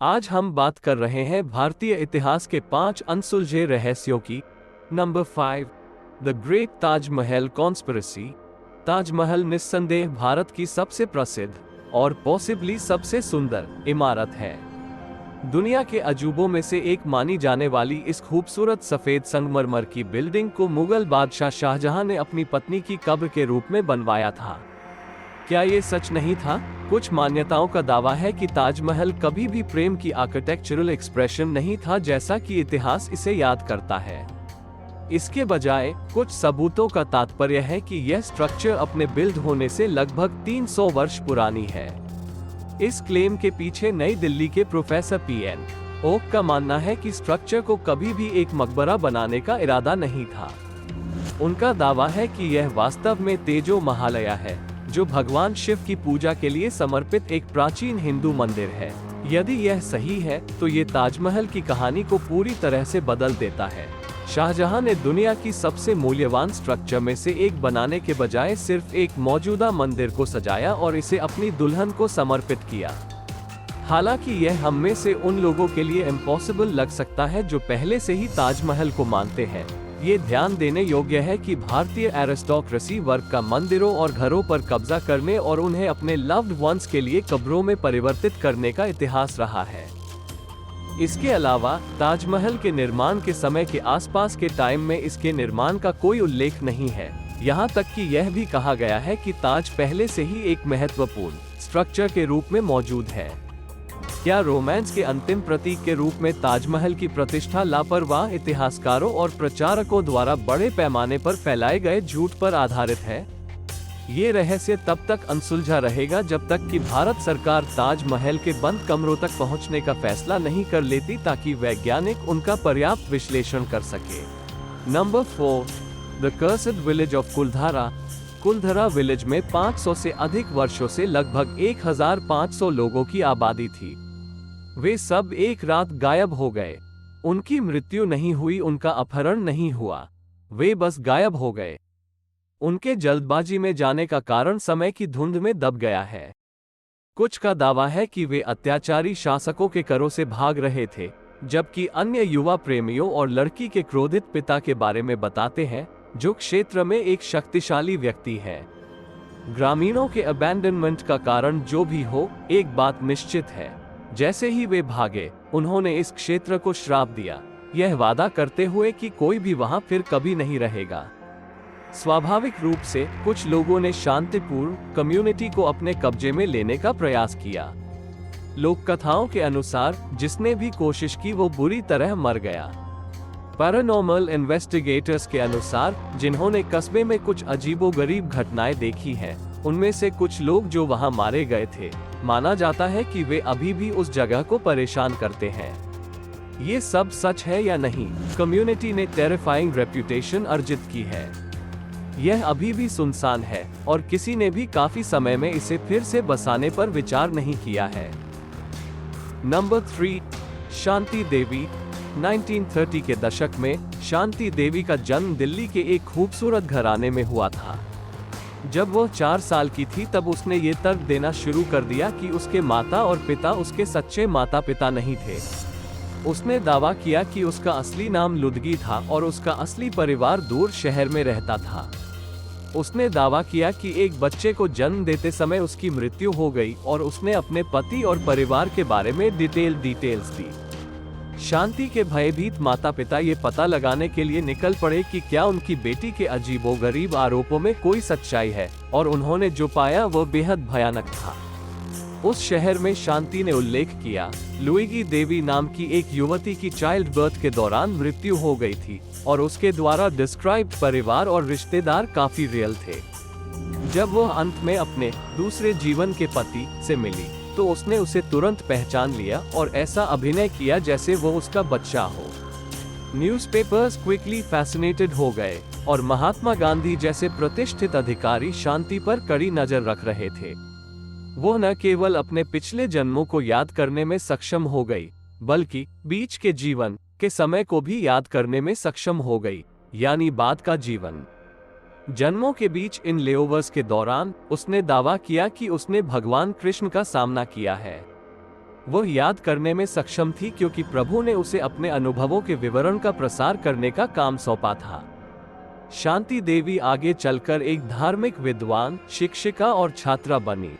आज हम बात कर रहे हैं भारतीय इतिहास के 5 अनसुलझे रहस्यों की। Number 5, the great Taj Mahal conspiracy. Taj Mahal निस्संदेह भारत की सबसे प्रसिद्ध और पॉसिबली सबसे सुंदर इमारत है। दुनिया के अजूबों में से एक मानी जाने वाली इस खूबसूरत सफेद संगमरमर की बिल्डिंग को मुगल बादशाह शाहजहां ने अपनी पत्नी की कब्र के रूप में बनवाया था। क्या ये सच नहीं था? कुछ मान्यताओं का दावा है कि ताजमहल कभी भी प्रेम की आर्किटेक्चरल एक्सप्रेशन नहीं था, जैसा कि इतिहास इसे याद करता है। इसके बजाय कुछ सबूतों का तात्पर्य है कि यह स्ट्रक्चर अपने बिल्ड होने से लगभग 300 वर्ष पुरानी है। इस क्लेम के पीछे नई दिल्ली के प्रोफेसर पीएन ओक का मानना है कि स्ट्रक्चर को कभी भी एक मकबरा बनाने का इरादा नहीं था। उनका दावा है कि यह वास्तव में तेजो महालया है, जो भगवान शिव की पूजा के लिए समर्पित एक प्राचीन हिंदू मंदिर है। यदि यह सही है तो ये ताजमहल की कहानी को पूरी तरह से बदल देता है। शाहजहां ने दुनिया की सबसे मूल्यवान स्ट्रक्चर में से एक बनाने के बजाय सिर्फ एक मौजूदा मंदिर को सजाया और इसे अपनी दुल्हन को समर्पित किया। हालांकि यह हम में से उन लोगों के लिए इम्पॉसिबल लग सकता है जो पहले से ही ताजमहल को मानते हैं। ये ध्यान देने योग्य है कि भारतीय एरिस्टोक्रेसी वर्ग का मंदिरों और घरों पर कब्जा करने और उन्हें अपने लव्ड वंस के लिए कब्रों में परिवर्तित करने का इतिहास रहा है। इसके अलावा ताजमहल के निर्माण के समय के आसपास के टाइम में इसके निर्माण का कोई उल्लेख नहीं है। यहाँ तक कि यह भी कहा गया है कि ताज पहले से ही एक महत्वपूर्ण स्ट्रक्चर के रूप में मौजूद है। क्या रोमांस के अंतिम प्रतीक के रूप में ताजमहल की प्रतिष्ठा लापरवाह इतिहासकारों और प्रचारकों द्वारा बड़े पैमाने पर फैलाए गए झूठ पर आधारित है? ये रहस्य तब तक अनसुलझा रहेगा जब तक कि भारत सरकार ताजमहल के बंद कमरों तक पहुंचने का फैसला नहीं कर लेती, ताकि वैज्ञानिक उनका पर्याप्त विश्लेषण कर सके। Number 4, the cursed village of Kuldhara. Kuldhara village में 500 से अधिक वर्षों से लगभग 1500 लोगों की आबादी थी। वे सब एक रात गायब हो गए। उनकी मृत्यु नहीं हुई, उनका अपहरण नहीं हुआ, वे बस गायब हो गए। उनके जल्दबाजी में जाने का कारण समय की धुंध में दब गया है। कुछ का दावा है कि वे अत्याचारी शासकों के करों से भाग रहे थे, जबकि अन्य युवा प्रेमियों और लड़की के क्रोधित पिता के बारे में बताते हैं, जो क्षेत्र में एक शक्तिशाली व्यक्ति है। ग्रामीणों के अबैंडनमेंट का कारण जो भी हो, एक बात निश्चित है, जैसे ही वे भागे, उन्होंने इस क्षेत्र को श्राप दिया, यह वादा करते हुए कि कोई भी वहां फिर कभी नहीं रहेगा। स्वाभाविक रूप से कुछ लोगों ने शांतिपूर्ण कम्युनिटी को अपने कब्जे में लेने का प्रयास किया। लोक कथाओं के अनुसार जिसने भी कोशिश की वो बुरी तरह मर गया। पैरानॉर्मल इन्वेस्टिगेटर्स के अनुसार जिन्होंने कस्बे में कुछ अजीबोगरीब घटनाएं देखी हैं, उनमें से कुछ लोग जो वहां मारे गए थे, माना जाता है कि वे अभी भी उस जगह को परेशान करते हैं। ये सब सच है या नहीं? कम्युनिटी ने टेरिफाइंग रेप्यूटेशन अर्जित की है। यह अभी भी सुनसान है और किसी ने भी काफी समय में इसे फिर से बसाने पर विचार नहीं किया है। नंबर 3, शांति देवी। 1930 के दशक में शांति देवी का जन्म दिल्ली के एक खूबसूरत घराने में हुआ था। जब वो 4 साल की थी तब उसने ये तर्क देना शुरू कर दिया कि उसके माता और पिता उसके सच्चे माता पिता नहीं थे। उसने दावा किया कि उसका असली नाम लुदगी था और उसका असली परिवार दूर शहर में रहता था। उसने दावा किया कि एक बच्चे को जन्म देते समय उसकी मृत्यु हो गई और उसने अपने पति और परिवार के बारे में डिटेल्स दी। शांति के भयभीत माता पिता ये पता लगाने के लिए निकल पड़े कि क्या उनकी बेटी के अजीबोगरीब आरोपों में कोई सच्चाई है, और उन्होंने जो पाया वो बेहद भयानक था। उस शहर में शांति ने उल्लेख किया, लुइगी देवी नाम की एक युवती की चाइल्ड बर्थ के दौरान मृत्यु हो गई थी और उसके द्वारा डिस्क्राइब्ड परिवार और रिश्तेदार काफी रियल थे। जब वह अंत में अपने दूसरे जीवन के पति से मिली तो उसने उसे तुरंत पहचान लिया और ऐसा अभिनय किया जैसे वो उसका बच्चा हो। न्यूज़पेपर्स क्विकली फैसिनेटेड हो गए और महात्मा गांधी जैसे प्रतिष्ठित अधिकारी शांति पर कड़ी नजर रख रहे थे। वो न केवल अपने पिछले जन्मों को याद करने में सक्षम हो गई, बल्कि बीच के जीवन के समय को भी याद करने में सक्षम हो गई, यानी बाद का जीवन। जन्मों के बीच इन लेओवर्स के दौरान उसने दावा किया कि उसने भगवान कृष्ण का सामना किया है। वह याद करने में सक्षम थी क्योंकि प्रभु ने उसे अपने अनुभवों के विवरण का प्रसार करने का काम सौंपा था। शांति देवी आगे चलकर एक धार्मिक विद्वान, शिक्षिका और छात्रा बनी।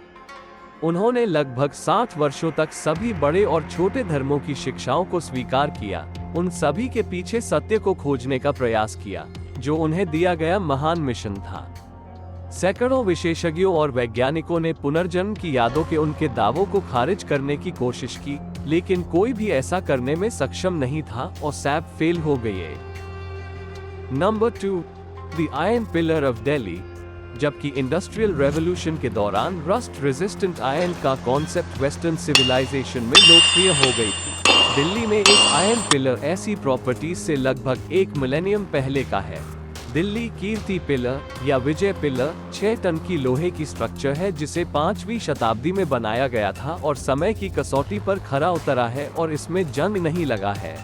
उन्होंने लगभग 60 वर्षों तक सभी बड़े और छोटे धर्मों की शिक्षाओं को स्वीकार किया, उन सभी के पीछे सत्य को खोजने का प्रयास किया, जो उन्हें दिया गया महान मिशन था। सैकड़ों विशेषज्ञों और वैज्ञानिकों ने पुनर्जन्म की यादों के उनके दावों को खारिज करने की कोशिश की, लेकिन कोई भी ऐसा करने में सक्षम नहीं था और सब फेल हो गए। Number 2, the iron pillar of Delhi. जबकि इंडस्ट्रियल रेवोल्यूशन के दौरान रस्ट रेजिस्टेंट आयरन का कॉन्सेप्ट वेस्टर्न सिविलाइजेशन में लोकप्रिय हो गई थी, दिल्ली में एक आयरन पिलर ऐसी प्रॉपर्टीज से लगभग 1 मिलेनियम पहले का है। दिल्ली कीर्ति पिलर या विजय पिलर 6 टन की लोहे की स्ट्रक्चर है जिसे 5वीं शताब्दी में बनाया गया था और समय की कसौटी पर खरा उतरा है और इसमें जंग नहीं लगा है।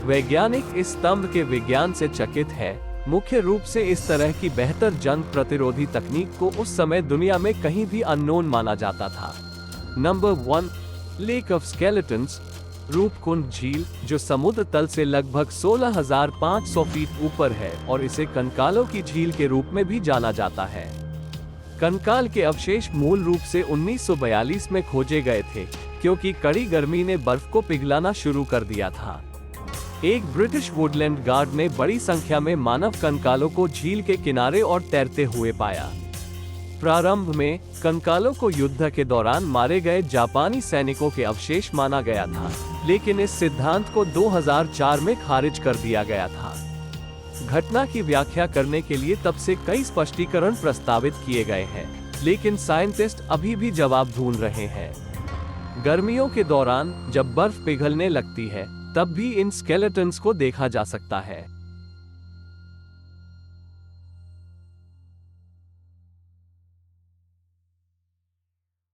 वैज्ञानिक इस स्तंभ के विज्ञान से चकित है, मुख्य रूप से इस तरह की बेहतर जंग प्रतिरोधी तकनीक को उस समय दुनिया में कहीं भी अननोन माना जाता था। Number 1, lake of skeletons, Roopkund झील, जो समुद्र तल से लगभग 16,500 फीट ऊपर है और इसे कंकालों की झील के रूप में भी जाना जाता है। कंकाल के अवशेष मूल रूप से 1942 में खोजे गए थे, क्योंकि कड़ी गर्मी ने बर्फ को पिघलाना शुरू कर दिया था। एक ब्रिटिश वुडलैंड गार्ड ने बड़ी संख्या में मानव कंकालों को झील के किनारे और तैरते हुए पाया। प्रारंभ में कंकालों को युद्ध के दौरान मारे गए जापानी सैनिकों के अवशेष माना गया था, लेकिन इस सिद्धांत को 2004 में खारिज कर दिया गया था। घटना की व्याख्या करने के लिए तब से कई स्पष्टीकरण प्रस्तावित किए गए हैं, लेकिन साइंटिस्ट अभी भी जवाब ढूंढ रहे हैं। गर्मियों के दौरान जब बर्फ पिघलने लगती है, तब भी इन स्केलेटन्स को देखा जा सकता है।